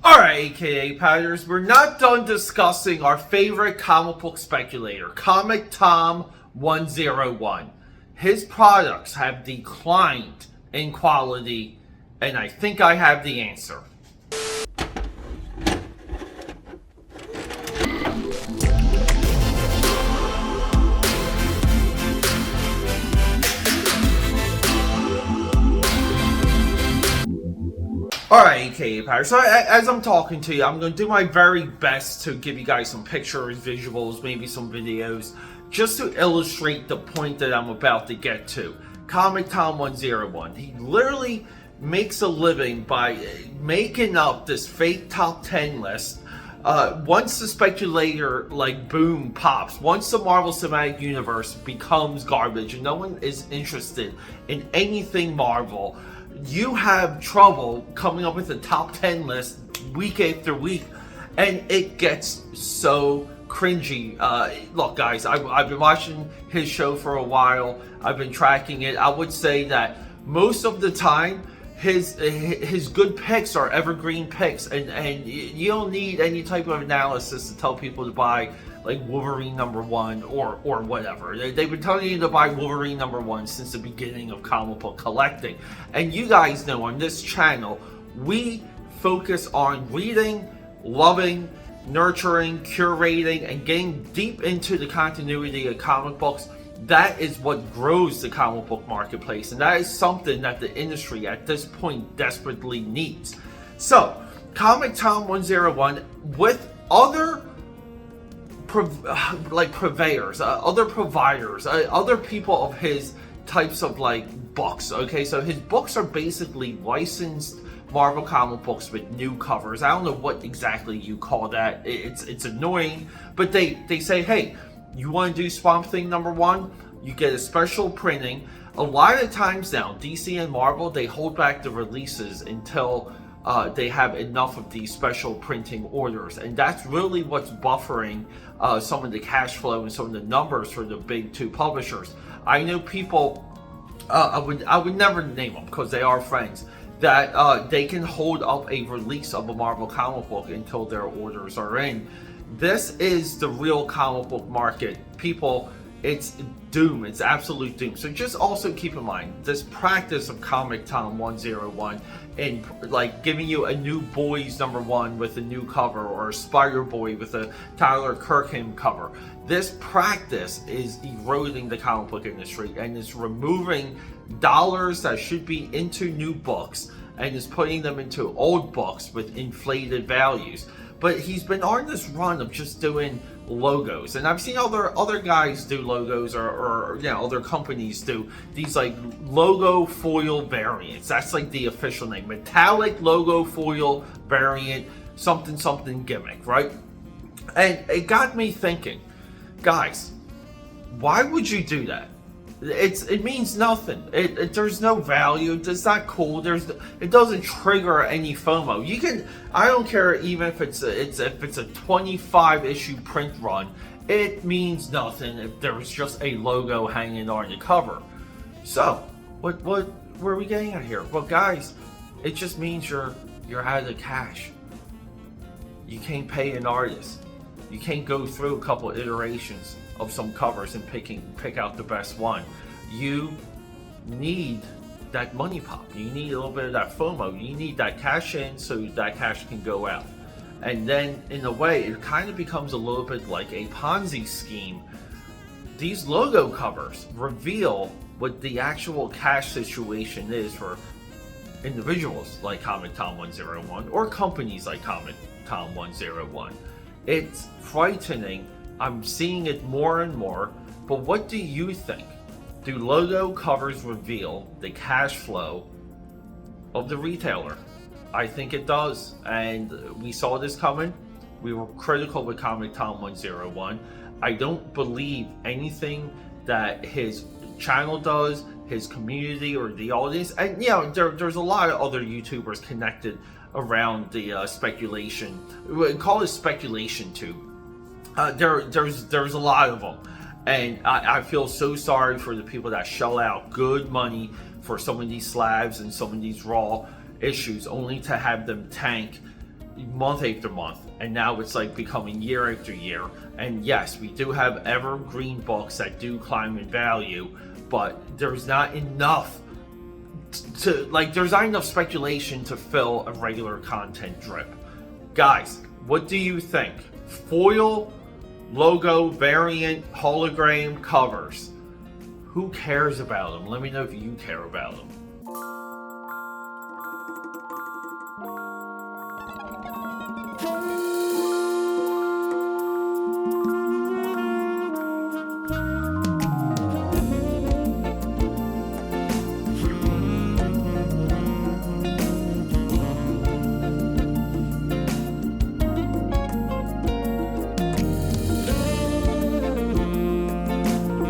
Alright, AKA Padders, we're not done discussing our favorite comic book speculator, COMICTOM101. His products have declined in quality, and I think I have the answer. Alright, AKA Power. So as I'm talking to you, I'm going to do my very best to give you guys some pictures, visuals, maybe some videos, just to illustrate the point that I'm about to get to. COMICTOM101. He literally makes a living by making up this fake top 10 list. Once the speculator boom pops, once the Marvel Cinematic Universe becomes garbage and no one is interested in anything Marvel, you have trouble coming up with a top 10 list week after week, and it gets so cringy. Look guys, I've been watching his show for a while. I've been tracking it. I would say that most of the time his good picks are evergreen picks, and you don't need any type of analysis to tell people to buy like Wolverine #1 or whatever. They've been telling you to buy Wolverine #1 since the beginning of comic book collecting. And you guys know on this channel, we focus on reading, loving, nurturing, curating, and getting deep into the continuity of comic books. That is what grows the comic book marketplace, and that is something that the industry at this point desperately needs. So, COMICTOM101 with other purveyors, other providers, other people of his types of books. Okay, so his books are basically licensed Marvel comic books with new covers. I don't know what exactly you call that. It's annoying, but they say, hey, you want to do Swamp Thing #1? You get a special printing. A lot of times now, DC and Marvel, they hold back the releases until they have enough of these special printing orders, and that's really what's buffering some of the cash flow and some of the numbers for the big two publishers. I know people, I would never name them because they are friends, that they can hold up a release of a Marvel comic book until their orders are in. This is the real comic book market, people. It's doom. It's absolute doom. So just also keep in mind this practice of COMICTOM101 and giving you a new Boys #1 with a new cover, or a Spider-Boy with a Tyler Kirkham cover. This practice is eroding the comic book industry, and it's removing dollars that should be into new books and is putting them into old books with inflated values. But he's been on this run of just doing logos, and I've seen other guys do logos, or other companies do these logo foil variants. That's the official name, metallic logo foil variant, something gimmick, right? And it got me thinking, guys, why would you do that? It means nothing. There's no value. It's not cool. It doesn't trigger any FOMO. I don't care even if it's a 25 issue print run. It means nothing if there's just a logo hanging on the cover. So what are we getting at here? Well, guys, it just means you're out of cash. You can't pay an artist. You can't go through a couple iterations of some covers and pick out the best one. You need that money pop. You need a little bit of that FOMO. You need that cash in so that cash can go out. And then in a way, it kind of becomes a little bit like a Ponzi scheme. These logo covers reveal what the actual cash situation is for individuals like COMICTOM101 or companies like COMICTOM101. It's frightening. I'm seeing it more and more, but what do you think? Do logo covers reveal the cash flow of the retailer? I think it does, and we saw this coming. We were critical with COMICTOM101. I don't believe anything that his channel does, his community, or the audience, and there's a lot of other YouTubers connected around the speculation. We call it speculation too. There's a lot of them, and I feel so sorry for the people that shell out good money for some of these slabs and some of these raw issues only to have them tank month after month, and now it's like becoming year after year. And yes, we do have evergreen books that do climb in value, but there's not enough there's not enough speculation to fill a regular content drip. Guys, what do you think? Foil, logo, variant, hologram covers. Who cares about them? Let me know if you care about them.